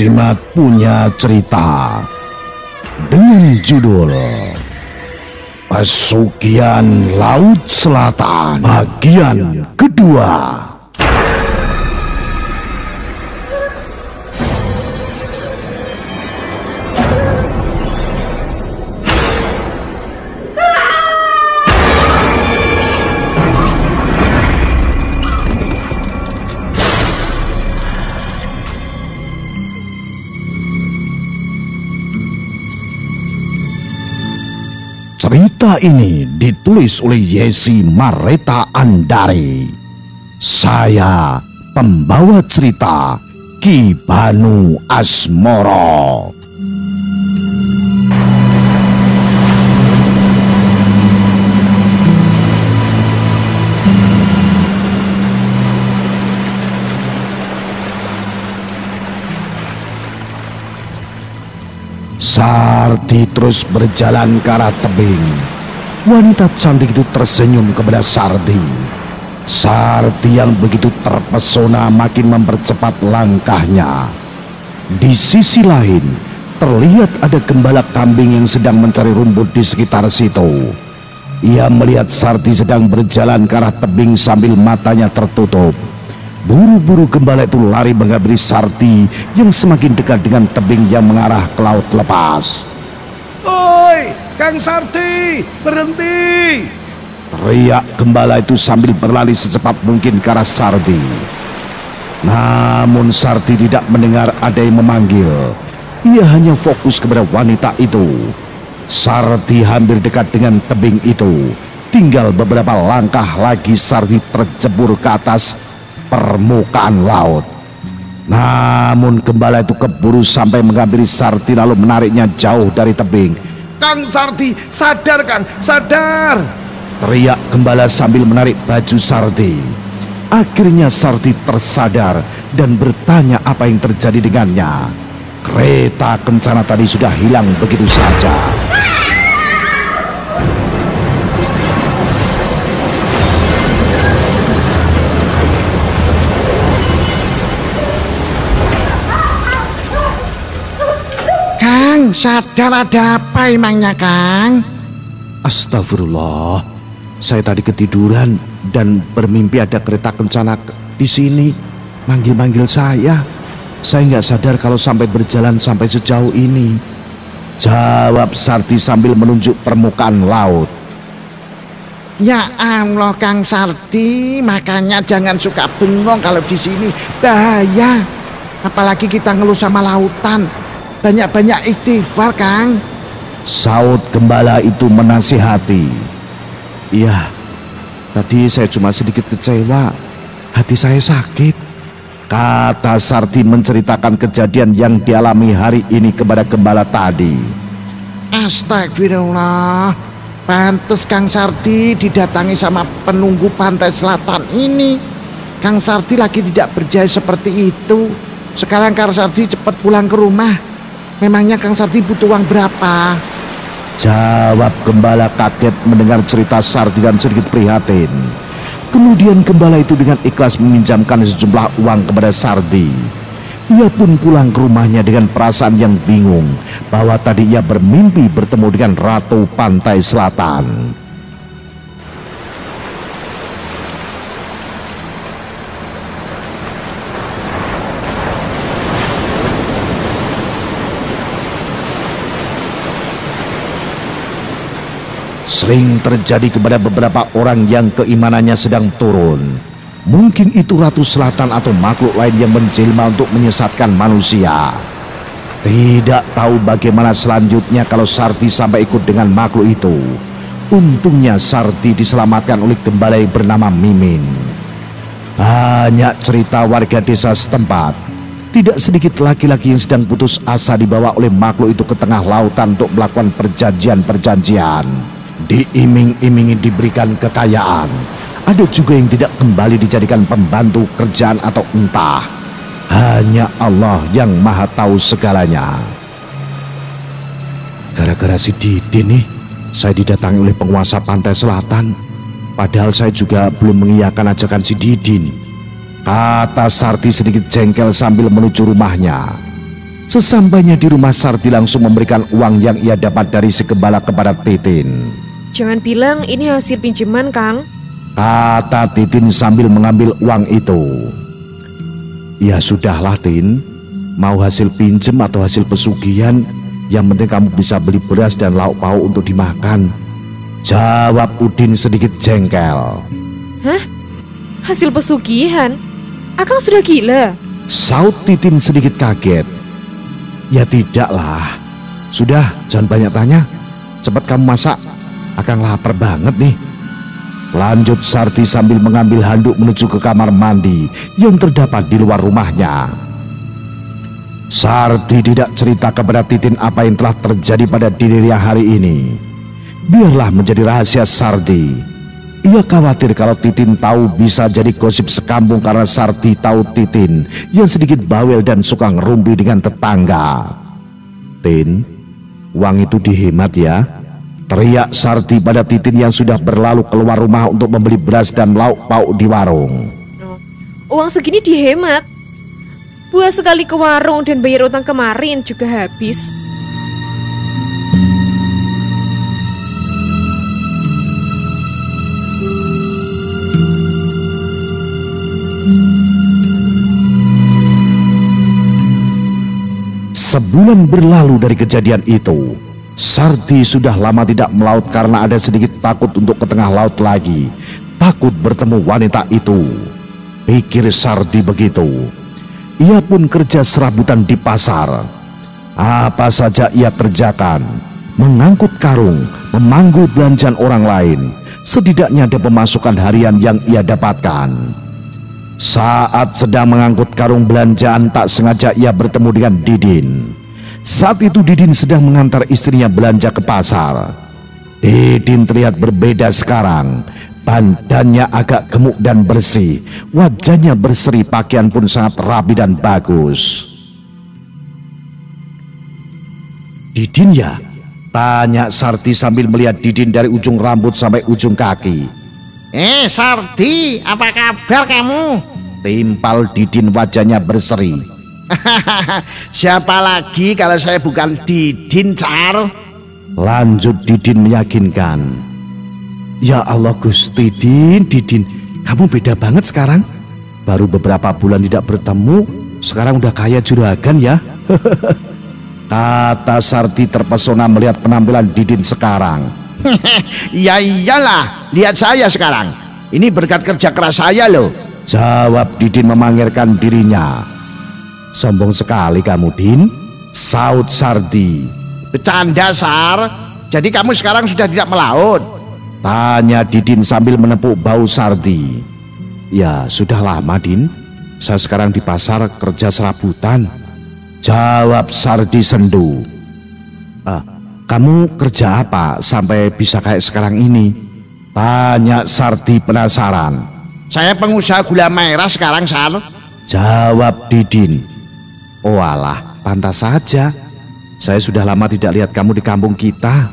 Jimat punya cerita dengan judul Pesugihan Laut Selatan bagian kedua. Cerita ini ditulis oleh Yesi Mareta Andari. Saya pembawa cerita Ki Banu Asmoro. Sarti terus berjalan ke arah tebing. Wanita cantik itu tersenyum kepada Sarti. Sarti yang begitu terpesona makin mempercepat langkahnya. Di sisi lain, terlihat ada gembala kambing yang sedang mencari rumput di sekitar situ. Ia melihat Sarti sedang berjalan ke arah tebing sambil matanya tertutup. Buru-buru gembala itu lari menghampiri Sarti yang semakin dekat dengan tebing yang mengarah ke laut lepas. "Oi, Kang Sarti, berhenti!" teriak gembala itu sambil berlari secepat mungkin ke arah Sarti. Namun Sarti tidak mendengar ada yang memanggil. Ia hanya fokus kepada wanita itu. Sarti hampir dekat dengan tebing itu. Tinggal beberapa langkah lagi Sarti tercebur ke atas permukaan laut. Namun gembala itu keburu sampai menghampiri Sarti lalu menariknya jauh dari tebing. "Kang Sarti, sadar Kang, sadar!" teriak gembala sambil menarik baju Sarti. Akhirnya Sarti tersadar dan bertanya apa yang terjadi dengannya. Kereta kencana tadi sudah hilang begitu saja. Kang, sadar ada apa emangnya Kang? Astagfirullah, saya tadi ketiduran dan bermimpi ada kereta kencana di sini manggil-manggil saya. Saya nggak sadar kalau sampai berjalan sampai sejauh ini, jawab Sarti sambil menunjuk permukaan laut. Ya Allah Kang Sarti, makanya jangan suka bengong kalau di sini, bahaya. Apalagi kita ngeluh sama lautan. Banyak-banyak istighfar Kang, saut gembala itu menasihati. Iya, tadi saya cuma sedikit kecewa, hati saya sakit, kata Sarti menceritakan kejadian yang dialami hari ini kepada gembala tadi. Astagfirullah, pantes Kang Sarti didatangi sama penunggu pantai selatan ini. Kang Sarti lagi tidak berjaya seperti itu. Sekarang Kang Sarti cepat pulang ke rumah. Memangnya Kang Sarti butuh uang berapa? Jawab gembala kaget mendengar cerita Sarti dan sedikit prihatin. Kemudian gembala itu dengan ikhlas meminjamkan sejumlah uang kepada Sarti. Ia pun pulang ke rumahnya dengan perasaan yang bingung bahwa tadi ia bermimpi bertemu dengan Ratu Pantai Selatan. Sering terjadi kepada beberapa orang yang keimanannya sedang turun. Mungkin itu Ratu Selatan atau makhluk lain yang menjelma untuk menyesatkan manusia. Tidak tahu bagaimana selanjutnya kalau Sarti sampai ikut dengan makhluk itu. Untungnya Sarti diselamatkan oleh gembala yang bernama Mimin. Banyak cerita warga desa setempat. Tidak sedikit laki-laki yang sedang putus asa dibawa oleh makhluk itu ke tengah lautan untuk melakukan perjanjian-perjanjian. Diiming-imingi diberikan kekayaan. Ada juga yang tidak kembali dijadikan pembantu kerjaan atau entah. Hanya Allah yang maha tahu segalanya. Gara-gara si Didin nih, saya didatangi oleh penguasa pantai selatan. Padahal saya juga belum mengiyakan ajakan si Didin, kata Sarti sedikit jengkel sambil menuju rumahnya. Sesampainya di rumah, Sardi langsung memberikan uang yang ia dapat dari si gembala kepada Titin. Jangan bilang ini hasil pinjaman, Kang. Kata Titin sambil mengambil uang itu. Ya sudahlah, Tin. Mau hasil pinjem atau hasil pesugihan, yang penting kamu bisa beli beras dan lauk pauk untuk dimakan, jawab Udin sedikit jengkel. Hah? Hasil pesugihan? Akang sudah gila? Saut Titin sedikit kaget. Ya tidaklah. Sudah, jangan banyak tanya. Cepat kamu masak. Akang lapar banget nih. Lanjut Sardi sambil mengambil handuk menuju ke kamar mandi yang terdapat di luar rumahnya. Sardi tidak cerita kepada Titin apa yang telah terjadi pada dirinya hari ini. Biarlah menjadi rahasia Sardi. Ia khawatir kalau Titin tahu bisa jadi gosip sekampung karena Sardi tahu Titin yang sedikit bawel dan suka ngerumpi dengan tetangga. Tin, uang itu dihemat ya, teriak Sardi pada Titin yang sudah berlalu keluar rumah untuk membeli beras dan lauk pauk di warung. Uang segini dihemat. Buat sekali ke warung dan bayar utang kemarin juga habis. Sebulan berlalu dari kejadian itu. Sardi sudah lama tidak melaut karena ada sedikit takut untuk ke tengah laut lagi. Takut bertemu wanita itu. Pikir Sardi begitu. Ia pun kerja serabutan di pasar. Apa saja ia kerjakan. Mengangkut karung, memanggul belanjaan orang lain. Setidaknya ada pemasukan harian yang ia dapatkan. Saat sedang mengangkut karung belanjaan, tak sengaja ia bertemu dengan Didin. Saat itu Didin sedang mengantar istrinya belanja ke pasar. Didin terlihat berbeda sekarang. Badannya agak gemuk dan bersih. Wajahnya berseri, pakaian pun sangat rapi dan bagus. Didin ya? Tanya Sardi sambil melihat Didin dari ujung rambut sampai ujung kaki. Sardi, apa kabar kamu? Timpal Didin, wajahnya berseri. Siapa lagi kalau saya bukan Didin, Car? Lanjut Didin meyakinkan. Ya Allah Gusti, Didin, kamu beda banget sekarang. Baru beberapa bulan tidak bertemu, sekarang udah kayak juragan ya. Kata Sardi terpesona melihat penampilan Didin sekarang. Ya iyalah, lihat saya sekarang. Ini berkat kerja keras saya loh, jawab Didin memangirkan dirinya. Sombong sekali kamu, Din, saut Sardi. Bercanda, Sar. Jadi kamu sekarang sudah tidak melaut? Tanya Didin sambil menepuk bau Sardi. Ya sudah lama, Din. Saya sekarang di pasar kerja serabutan, jawab Sardi sendu. Kamu kerja apa sampai bisa kayak sekarang ini? Tanya Sardi penasaran. Saya pengusaha gula merah sekarang, Sar, jawab Didin. Oh alah, pantas saja. Saya sudah lama tidak lihat kamu di kampung kita.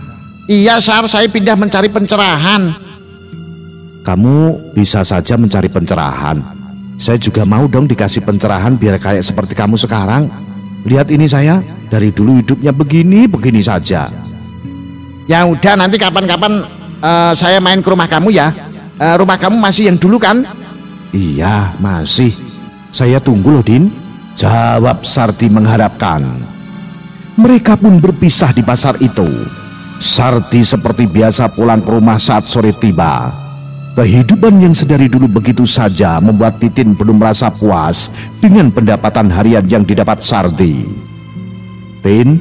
Iya, Sar, saya pindah mencari pencerahan. Kamu bisa saja mencari pencerahan. Saya juga mau dong dikasih pencerahan biar kayak seperti kamu sekarang. Lihat ini saya, dari dulu hidupnya begini saja. Ya udah, nanti kapan-kapan saya main ke rumah kamu ya. Rumah kamu masih yang dulu kan? Iya, masih. Saya tunggu loh, Din, jawab Sardi mengharapkan. Mereka pun berpisah di pasar itu. Sardi seperti biasa pulang ke rumah saat sore tiba. Kehidupan yang sedari dulu begitu saja membuat Titin belum merasa puas dengan pendapatan harian yang didapat Sardi. Tin,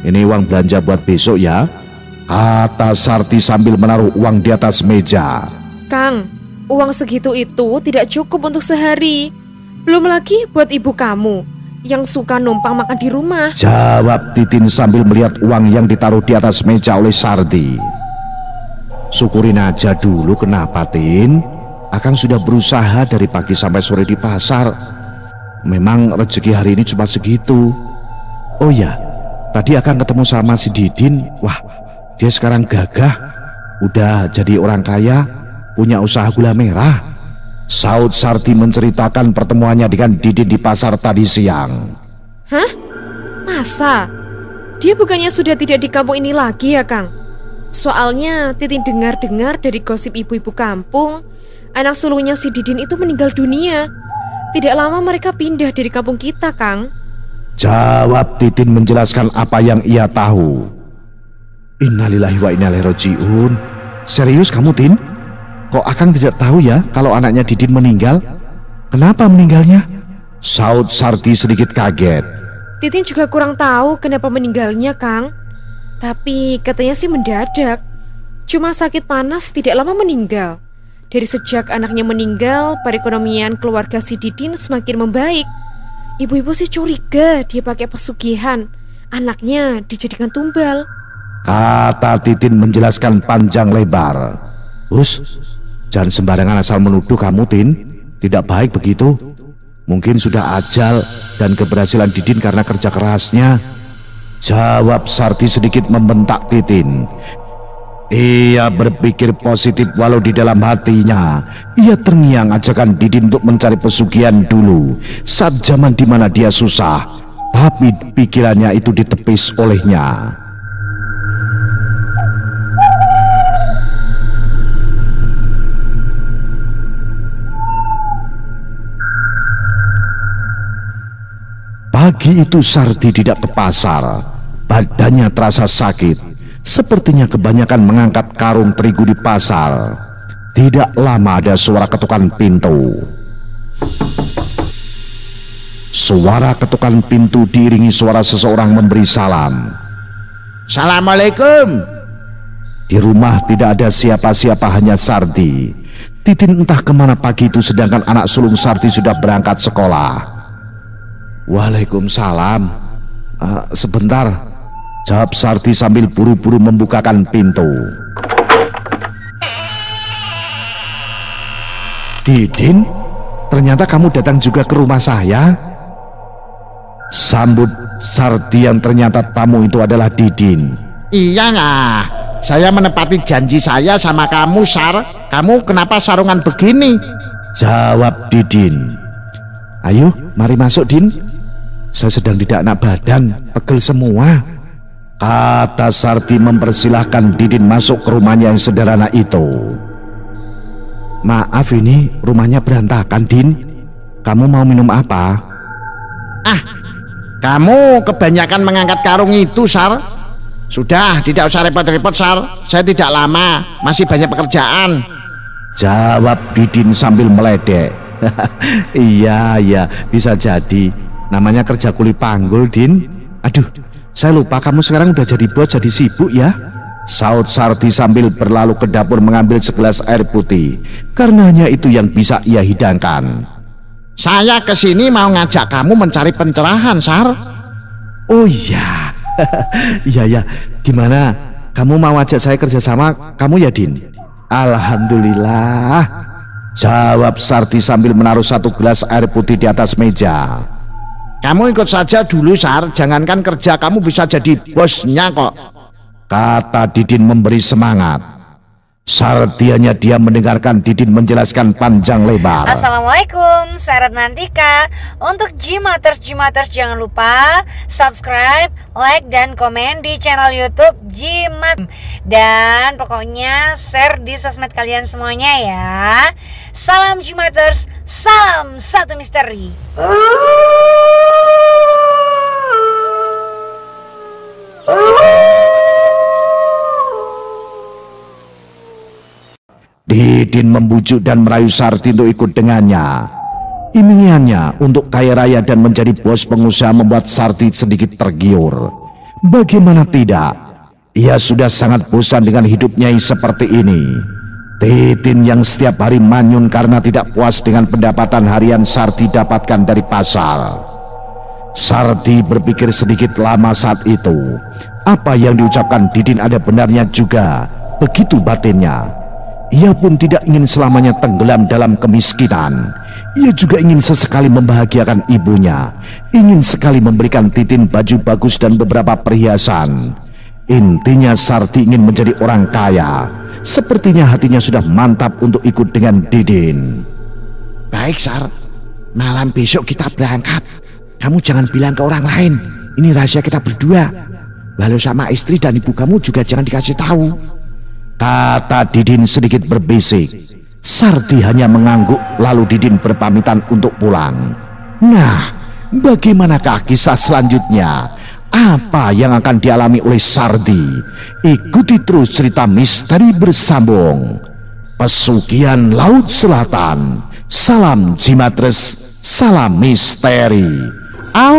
ini uang belanja buat besok ya, kata Sardi sambil menaruh uang di atas meja. Kang, uang segitu itu tidak cukup untuk sehari. Belum lagi buat ibu kamu yang suka numpang makan di rumah, jawab Titin sambil melihat uang yang ditaruh di atas meja oleh Sardi. Syukurin aja dulu, kenapa, Tin? Akang sudah berusaha dari pagi sampai sore di pasar. Memang rezeki hari ini cuma segitu. Oh ya, tadi Akang ketemu sama si Didin. Wah, dia sekarang gagah, udah jadi orang kaya, punya usaha gula merah. Saud Sardi menceritakan pertemuannya dengan Didin di pasar tadi siang. Hah? Masa? Dia bukannya sudah tidak di kampung ini lagi ya, Kang? Soalnya Titin dengar-dengar dari gosip ibu-ibu kampung, anak sulungnya si Didin itu meninggal dunia. Tidak lama mereka pindah dari kampung kita, Kang. Jawab Titin menjelaskan apa yang ia tahu. Innalillahi wa inna ilaihi rajiun. Serius kamu, Tin? Kok Akang tidak tahu ya kalau anaknya Didin meninggal? Kenapa meninggalnya? Saud Sarti sedikit kaget. Titin juga kurang tahu kenapa meninggalnya, Kang. Tapi katanya sih mendadak. Cuma sakit panas tidak lama meninggal. Dari sejak anaknya meninggal, perekonomian keluarga si Didin semakin membaik. Ibu-ibu sih curiga dia pakai pesugihan. Anaknya dijadikan tumbal. Kata Titin menjelaskan panjang lebar. Hus, jangan sembarangan asal menuduh kamu, Tin. Tidak baik begitu. Mungkin sudah ajal dan keberhasilan Didin karena kerja kerasnya. Jawab Sarti sedikit membentak Titin. Ia berpikir positif walau di dalam hatinya ia terngiang ajakan Didin untuk mencari pesugihan dulu saat zaman dimana dia susah. Tapi pikirannya itu ditepis olehnya. Pagi itu Sarti tidak ke pasar. Badannya terasa sakit. Sepertinya kebanyakan mengangkat karung terigu di pasar. Tidak lama ada suara ketukan pintu. Suara ketukan pintu diiringi suara seseorang memberi salam. Assalamualaikum. Di rumah tidak ada siapa-siapa, hanya Sarti. Titin entah kemana pagi itu sedangkan anak sulung Sarti sudah berangkat sekolah. Waalaikumsalam. Sebentar, jawab Sarti sambil buru-buru membukakan pintu. Didin, ternyata kamu datang juga ke rumah saya. Sambut Sarti yang ternyata tamu itu adalah Didin. Iya nggak? Saya menepati janji saya sama kamu, Sar. Kamu kenapa sarungan begini? Jawab Didin. Ayo, mari masuk, Din. Saya sedang tidak enak badan, pegel semua. Kata Sarti mempersilahkan Didin masuk ke rumahnya yang sederhana itu. Maaf, ini rumahnya berantakan, Din. Kamu mau minum apa? Kamu kebanyakan mengangkat karung itu, Sar. Sudah, tidak usah repot-repot, Sar. Saya tidak lama, masih banyak pekerjaan. Jawab Didin sambil meledek. Iya, bisa jadi. Namanya kerja kuli panggul, Din. Aduh, saya lupa kamu sekarang udah jadi bos, jadi sibuk ya. Saud Sarti sambil berlalu ke dapur mengambil segelas air putih. Karenanya itu yang bisa ia hidangkan. Saya kesini mau ngajak kamu mencari pencerahan, Sar. Oh iya. Iya. Gimana? Kamu mau ajak saya kerjasama kamu ya, Din? Alhamdulillah. Jawab Sarti sambil menaruh satu gelas air putih di atas meja. Kamu ikut saja dulu, Sar. Jangankan kerja, kamu bisa jadi bosnya kok. Kata Didin memberi semangat. Sartianya dia mendengarkan Didin menjelaskan panjang lebar. Assalamualaikum, saya Ratnantika. Untuk Gmaters jangan lupa subscribe, like, dan komen di channel YouTube Gmat. Dan pokoknya share di sosmed kalian semuanya ya. Salam Gmaters, salam satu misteri. Didin membujuk dan merayu Sarti untuk ikut dengannya. Iming-imingannya untuk kaya raya dan menjadi bos pengusaha membuat Sarti sedikit tergiur. Bagaimana tidak? Ia sudah sangat bosan dengan hidupnya yang seperti ini. Titin yang setiap hari manyun karena tidak puas dengan pendapatan harian Sarti dapatkan dari pasar. Sarti berpikir sedikit lama saat itu. Apa yang diucapkan Didin ada benarnya juga. Begitu batinnya. Ia pun tidak ingin selamanya tenggelam dalam kemiskinan. Ia juga ingin sesekali membahagiakan ibunya. Ingin sekali memberikan Titin baju bagus dan beberapa perhiasan. Intinya Sarti ingin menjadi orang kaya. Sepertinya hatinya sudah mantap untuk ikut dengan Didin. Baik, Sar. Malam besok kita berangkat. Kamu jangan bilang ke orang lain. Ini rahasia kita berdua. Lalu sama istri dan ibu kamu juga jangan dikasih tahu. Kata Didin sedikit berbisik. Sardi hanya mengangguk lalu Didin berpamitan untuk pulang. Nah, bagaimanakah kisah selanjutnya? Apa yang akan dialami oleh Sardi? Ikuti terus cerita misteri bersambung. Pesugihan Laut Selatan. Salam Jimatres, salam misteri. Au.